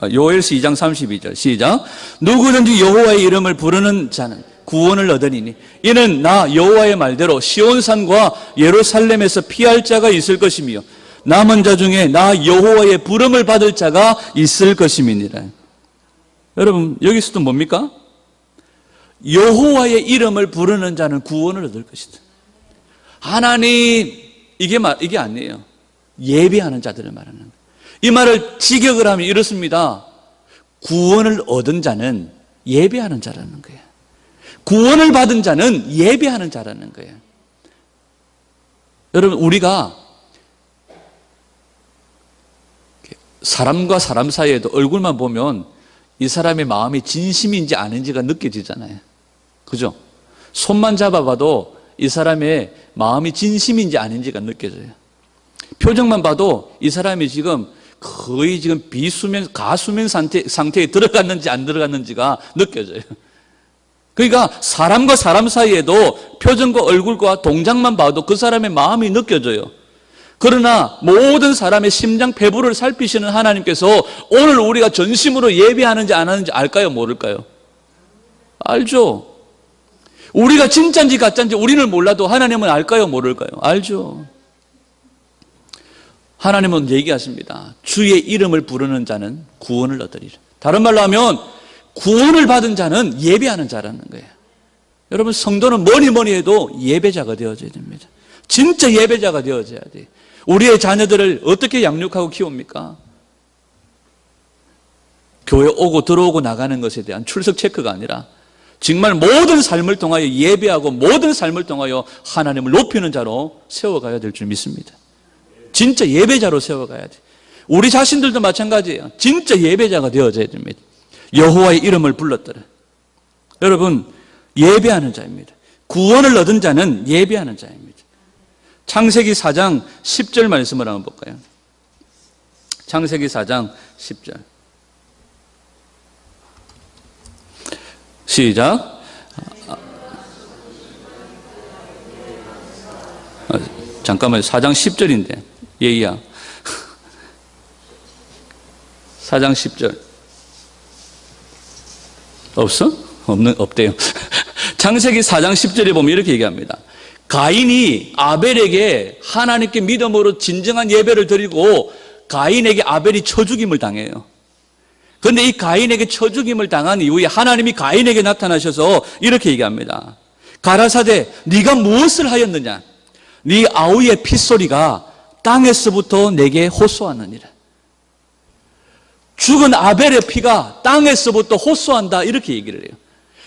요엘서 2장 32절 시작. 누구든지 여호와의 이름을 부르는 자는 구원을 얻으리니 이는 나 여호와의 말대로 시온산과 예루살렘에서 피할 자가 있을 것이며 남은 자 중에 나 여호와의 부름을 받을 자가 있을 것임이니라. 여러분, 여기서도 뭡니까? 여호와의 이름을 부르는 자는 구원을 얻을 것이다. 하나님, 이게 아니에요. 예배하는 자들을 말하는 거예요. 이 말을 직역을 하면 이렇습니다. 구원을 얻은 자는 예배하는 자라는 거예요. 구원을 받은 자는 예배하는 자라는 거예요. 여러분, 우리가 사람과 사람 사이에도 얼굴만 보면 이 사람의 마음이 진심인지 아닌지가 느껴지잖아요. 그죠? 손만 잡아봐도 이 사람의 마음이 진심인지 아닌지가 느껴져요. 표정만 봐도 이 사람이 지금 거의 지금 가수면 상태에 들어갔는지 안 들어갔는지가 느껴져요. 그러니까 사람과 사람 사이에도 표정과 얼굴과 동작만 봐도 그 사람의 마음이 느껴져요. 그러나 모든 사람의 심장 배부를 살피시는 하나님께서 오늘 우리가 전심으로 예배하는지 안 하는지 알까요? 모를까요? 알죠. 우리가 진짜인지 가짜인지 우리는 몰라도 하나님은 알까요? 모를까요? 알죠. 하나님은 얘기하십니다. 주의 이름을 부르는 자는 구원을 얻으리라. 다른 말로 하면 구원을 받은 자는 예배하는 자라는 거예요. 여러분, 성도는 뭐니 해도 예배자가 되어져야 됩니다. 진짜 예배자가 되어져야 돼요. 우리의 자녀들을 어떻게 양육하고 키웁니까? 교회 오고 들어오고 나가는 것에 대한 출석 체크가 아니라 정말 모든 삶을 통하여 예배하고 모든 삶을 통하여 하나님을 높이는 자로 세워가야 될 줄 믿습니다. 진짜 예배자로 세워가야 돼. 우리 자신들도 마찬가지예요. 진짜 예배자가 되어져야 됩니다. 여호와의 이름을 불렀더라. 여러분, 예배하는 자입니다. 구원을 얻은 자는 예배하는 자입니다. 창세기 4장 10절 말씀을 한번 볼까요? 창세기 4장 10절. 시작. 잠깐만요. 4장 10절인데. 예의야. 4장 10절. 없어? 없대요. 창세기 4장 10절에 보면 이렇게 얘기합니다. 가인이 아벨에게 하나님께 믿음으로 진정한 예배를 드리고 가인에게 아벨이 쳐 죽임을 당해요. 그런데 이 가인에게 쳐 죽임을 당한 이후에 하나님이 가인에게 나타나셔서 이렇게 얘기합니다. 가라사대, 네가 무엇을 하였느냐? 네 아우의 핏소리가 땅에서부터 내게 호소하느니라. 죽은 아벨의 피가 땅에서부터 호소한다, 이렇게 얘기를 해요.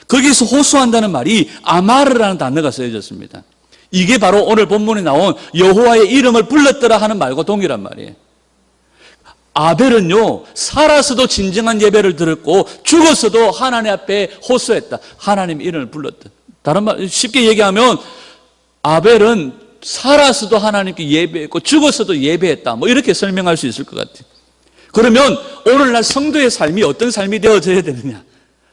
거기서 호소한다는 말이 아마르라는 단어가 쓰여졌습니다. 이게 바로 오늘 본문에 나온 여호와의 이름을 불렀더라 하는 말과 동일한 말이에요. 아벨은요, 살아서도 진정한 예배를 드렸고 죽었어도 하나님 앞에 호소했다. 하나님 이름을 불렀다. 다른 말, 쉽게 얘기하면 아벨은 살아서도 하나님께 예배했고 죽었어도 예배했다. 뭐 이렇게 설명할 수 있을 것 같아요. 그러면 오늘날 성도의 삶이 어떤 삶이 되어져야 되느냐?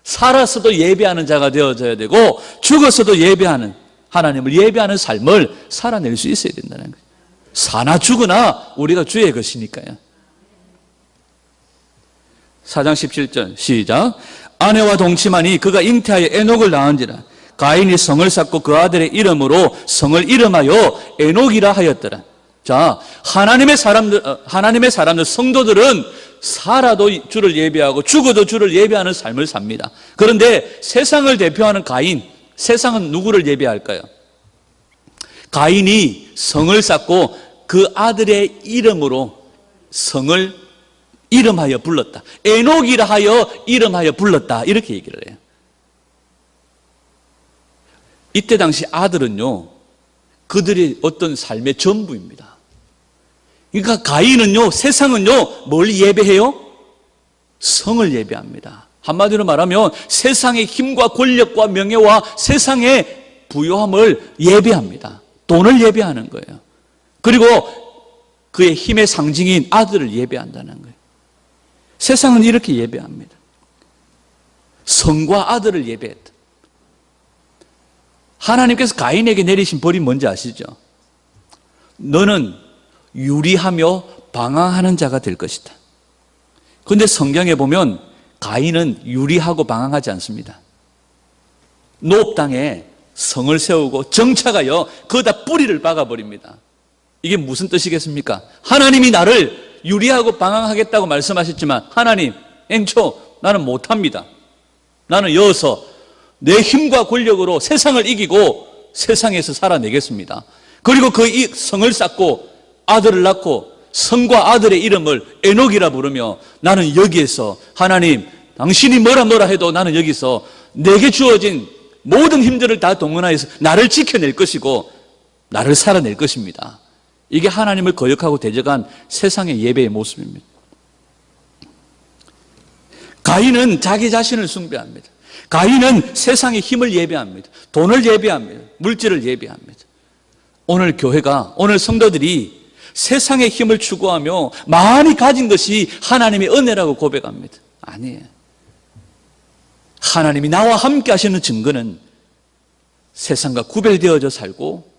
살아서도 예배하는 자가 되어져야 되고 죽어서도 예배하는, 하나님을 예배하는 삶을 살아낼 수 있어야 된다는 거예요. 사나 죽으나 우리가 주의 것이니까요. 4장 17절 시작. 아내와 동침하니 그가 잉태하여 에녹을 낳은지라. 가인이 성을 쌓고 그 아들의 이름으로 성을 이름하여 에녹이라 하였더라. 자, 하나님의 사람들, 성도들은 살아도 주를 예배하고 죽어도 주를 예배하는 삶을 삽니다. 그런데 세상을 대표하는 가인, 세상은 누구를 예배할까요? 가인이 성을 쌓고 그 아들의 이름으로 성을 이름하여 불렀다. 에녹이라 하여 이름하여 불렀다. 이렇게 얘기를 해요. 이때 당시 아들은요, 그들의 어떤 삶의 전부입니다. 그러니까 가인은요, 세상은요, 뭘 예배해요? 성을 예배합니다. 한마디로 말하면 세상의 힘과 권력과 명예와 세상의 부요함을 예배합니다. 돈을 예배하는 거예요. 그리고 그의 힘의 상징인 아들을 예배한다는 거예요. 세상은 이렇게 예배합니다. 성과 아들을 예배했다. 하나님께서 가인에게 내리신 벌이 뭔지 아시죠? 너는 유리하며 방황하는 자가 될 것이다. 그런데 성경에 보면 가인은 유리하고 방황하지 않습니다. 노업 땅에 성을 세우고 정착하여 거기다 뿌리를 박아버립니다. 이게 무슨 뜻이겠습니까? 하나님이 나를 유리하고 방황하겠다고 말씀하셨지만 하나님, 앵초 나는 못합니다. 나는 여서 내 힘과 권력으로 세상을 이기고 세상에서 살아내겠습니다. 그리고 그 성을 쌓고 아들을 낳고 성과 아들의 이름을 에녹이라 부르며 나는 여기에서 하나님 당신이 뭐라 해도 나는 여기서 내게 주어진 모든 힘들을 다 동원하여서 나를 지켜낼 것이고 나를 살아낼 것입니다. 이게 하나님을 거역하고 대적한 세상의 예배의 모습입니다. 가인은 자기 자신을 숭배합니다. 가인은 세상의 힘을 예배합니다. 돈을 예배합니다. 물질을 예배합니다. 오늘 교회가, 오늘 성도들이 세상의 힘을 추구하며 많이 가진 것이 하나님의 은혜라고 고백합니다. 아니에요. 하나님이 나와 함께 하시는 증거는 세상과 구별되어져 살고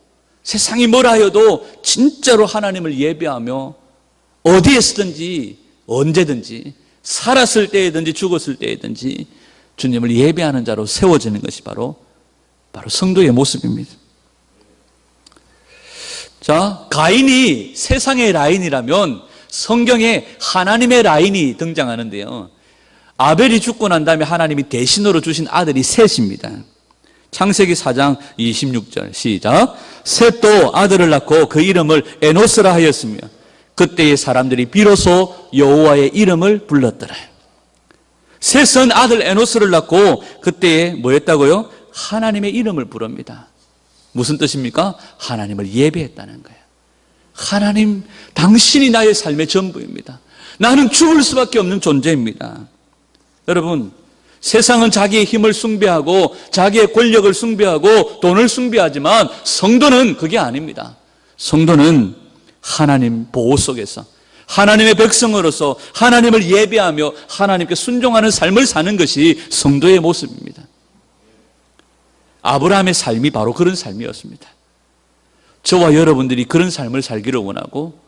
세상이 뭐라 해도 진짜로 하나님을 예배하며 어디에서든지 언제든지 살았을 때에든지 죽었을 때에든지 주님을 예배하는 자로 세워지는 것이 바로 성도의 모습입니다. 자, 가인이 세상의 라인이라면 성경에 하나님의 라인이 등장하는데요. 아벨이 죽고 난 다음에 하나님이 대신으로 주신 아들이 셋입니다. 창세기 4장 26절 시작. 셋도 아들을 낳고 그 이름을 에노스라 하였으며 그때의 사람들이 비로소 여호와의 이름을 불렀더라. 셋은 아들 에노스를 낳고 그때에 뭐였다고요? 하나님의 이름을 부릅니다. 무슨 뜻입니까? 하나님을 예배했다는 거예요. 하나님, 당신이 나의 삶의 전부입니다. 나는 죽을 수밖에 없는 존재입니다. 여러분, 세상은 자기의 힘을 숭배하고 자기의 권력을 숭배하고 돈을 숭배하지만 성도는 그게 아닙니다. 성도는 하나님 보호 속에서 하나님의 백성으로서 하나님을 예배하며 하나님께 순종하는 삶을 사는 것이 성도의 모습입니다. 아브라함의 삶이 바로 그런 삶이었습니다. 저와 여러분들이 그런 삶을 살기를 원하고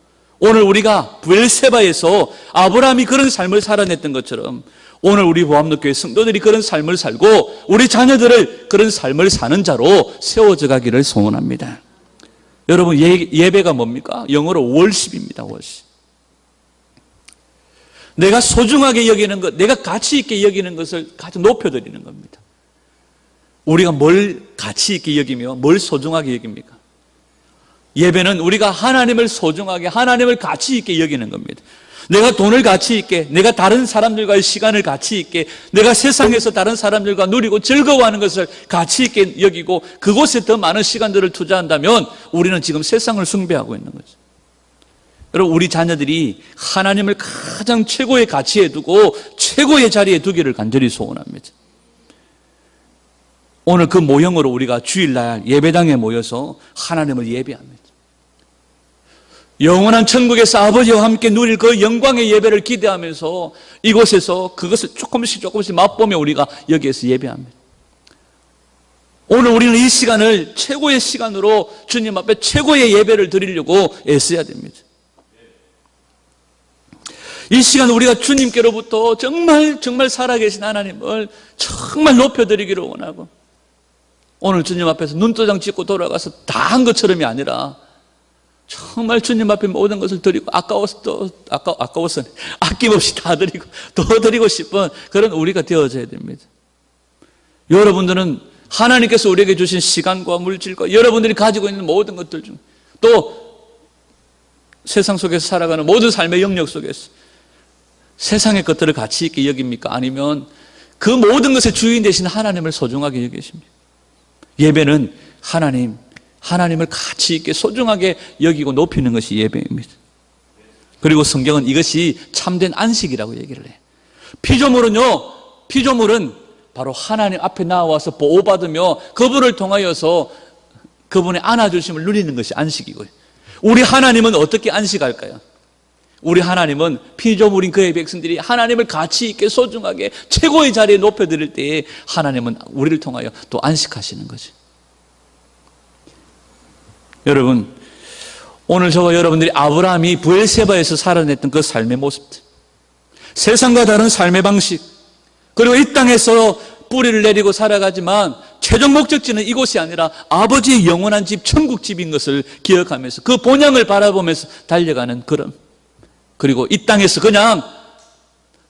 오늘 우리가 브엘세바에서 아브라함이 그런 삶을 살아냈던 것처럼 오늘 우리 보암로교회 성도들이 그런 삶을 살고 우리 자녀들을 그런 삶을 사는 자로 세워져 가기를 소원합니다. 여러분, 예배가 뭡니까? 영어로 월십입니다. 월십. 내가 소중하게 여기는 것, 내가 가치 있게 여기는 것을 가장 높여드리는 겁니다. 우리가 뭘 가치 있게 여기며 뭘 소중하게 여깁니까? 예배는 우리가 하나님을 소중하게, 하나님을 가치 있게 여기는 겁니다. 내가 돈을 가치 있게, 내가 다른 사람들과의 시간을 가치 있게, 내가 세상에서 다른 사람들과 누리고 즐거워하는 것을 가치 있게 여기고 그곳에 더 많은 시간들을 투자한다면 우리는 지금 세상을 숭배하고 있는 거죠. 여러분, 우리 자녀들이 하나님을 가장 최고의 가치에 두고 최고의 자리에 두기를 간절히 소원합니다. 오늘 그 모형으로 우리가 주일날 예배당에 모여서 하나님을 예배합니다. 영원한 천국에서 아버지와 함께 누릴 그 영광의 예배를 기대하면서 이곳에서 그것을 조금씩 맛보며 우리가 여기에서 예배합니다. 오늘 우리는 이 시간을 최고의 시간으로 주님 앞에 최고의 예배를 드리려고 애써야 됩니다. 이 시간 우리가 주님께로부터 정말 살아계신 하나님을 정말 높여드리기를 원하고 오늘 주님 앞에서 눈도장 찍고 돌아가서 다 한 것처럼이 아니라 정말 주님 앞에 모든 것을 드리고 아까워서 아낌없이 다 드리고 더 드리고 싶은 그런 우리가 되어져야 됩니다. 여러분들은 하나님께서 우리에게 주신 시간과 물질과 여러분들이 가지고 있는 모든 것들 중 또 세상 속에서 살아가는 모든 삶의 영역 속에서 세상의 것들을 가치 있게 여깁니까? 아니면 그 모든 것의 주인 되신 하나님을 소중하게 여기십니까? 예배는 하나님을 가치 있게 소중하게 여기고 높이는 것이 예배입니다. 그리고 성경은 이것이 참된 안식이라고 얘기를 해요. 피조물은 바로 하나님 앞에 나와서 보호받으며 그분을 통하여서 그분의 안아주심을 누리는 것이 안식이고요. 우리 하나님은 어떻게 안식할까요? 우리 하나님은 피조물인 그의 백성들이 하나님을 가치 있게 소중하게 최고의 자리에 높여드릴 때에 하나님은 우리를 통하여 또 안식하시는 거죠. 여러분, 오늘 저와 여러분들이 아브라함이 브엘세바에서 살아냈던 그 삶의 모습들, 세상과 다른 삶의 방식, 그리고 이 땅에서 뿌리를 내리고 살아가지만 최종 목적지는 이곳이 아니라 아버지의 영원한 집, 천국집인 것을 기억하면서 그 본향을 바라보면서 달려가는 그런, 그리고 이 땅에서 그냥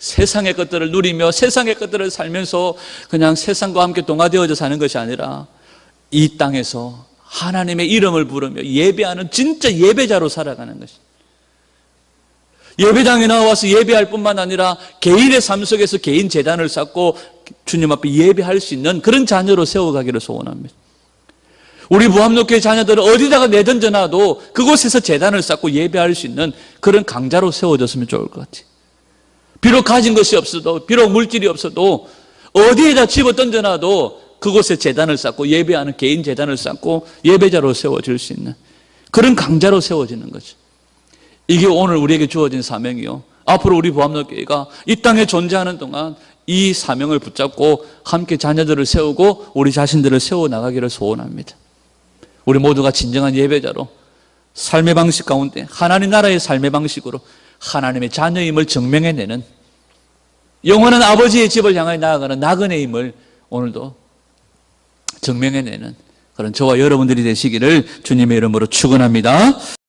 세상의 것들을 누리며 세상의 것들을 살면서 그냥 세상과 함께 동화되어져 사는 것이 아니라 이 땅에서 하나님의 이름을 부르며 예배하는 진짜 예배자로 살아가는 것입니다. 예배당에 나와서 예배할 뿐만 아니라 개인의 삶 속에서 개인 제단을 쌓고 주님 앞에 예배할 수 있는 그런 자녀로 세워가기를 소원합니다. 우리 무함록교회 자녀들은 어디다가 내던져놔도 그곳에서 제단을 쌓고 예배할 수 있는 그런 강자로 세워졌으면 좋을 것 같아요. 비록 가진 것이 없어도, 비록 물질이 없어도 어디에다 집어 던져놔도 그곳에 제단을 쌓고 예배하는 개인 제단을 쌓고 예배자로 세워질 수 있는 그런 강자로 세워지는 거죠. 이게 오늘 우리에게 주어진 사명이요. 앞으로 우리 무함록교회가 이 땅에 존재하는 동안 이 사명을 붙잡고 함께 자녀들을 세우고 우리 자신들을 세워나가기를 소원합니다. 우리 모두가 진정한 예배자로 삶의 방식 가운데 하나님 나라의 삶의 방식으로 하나님의 자녀임을 증명해내는 영원한 아버지의 집을 향해 나아가는 나그네임을 오늘도 증명해내는 그런 저와 여러분들이 되시기를 주님의 이름으로 축원합니다.